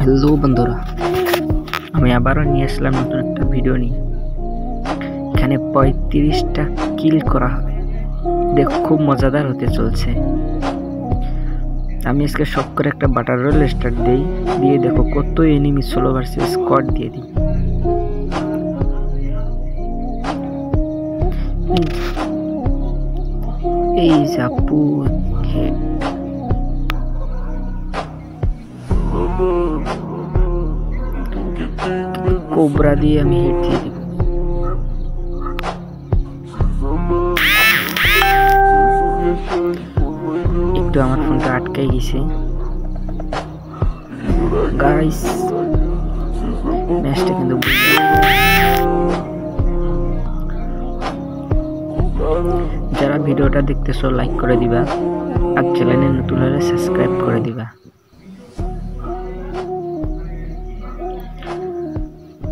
Hello বন্ধুরা, আমি আবারও নিয়ে আসলাম নতুন একটা ভিডিও নিয়ে। এখানে 35টা কিল করা হবে, দেখো খুব মজাদার হতে চলছে। আমি আজকে শখ করে একটা বাটার রোল স্টার্ট দিয়ে দেখো কত এনিমি সোলো ভার্সেস স্কোয়াড দিয়ে দিই। এই জাপু কোবরা দিয়ে আমি হেড দিয়ে দিব। একটু আমার ফোনটা আটকে গেছে গাইস, ম্যাচটা কিন্তু যারা ভিডিওটা দেখতেছো লাইক করে দিবা, আর চ্যানেলে নতুন হলে সাবস্ক্রাইব করে দিবা।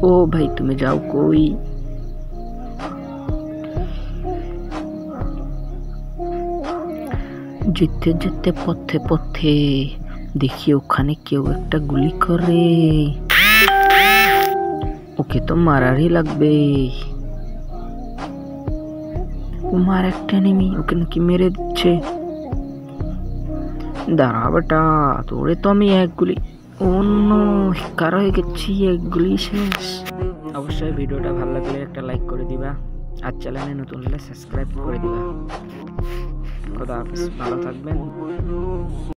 ও ভাই তুমি যাও কই? যেতে যেতে পথে পথে দেখি ওখানে কেউ একটা গুলি করে, ওকে তো মারারই লাগবে। মার একটা নেমি ওকে নাকি মেরে দিচ্ছে। দাঁড়া বেটা, তোরে তো আমি এক গুলি, অন্য শিকার হয়ে গেছি, এক গুলি শেষ। অবশ্যই ভিডিওটা ভালো লাগলে একটা লাইক করে দিবা, আর চ্যানেলে নতুন হলে সাবস্ক্রাইব করে দিবা। খোদা হাফেজ, ভালো থাকবেন।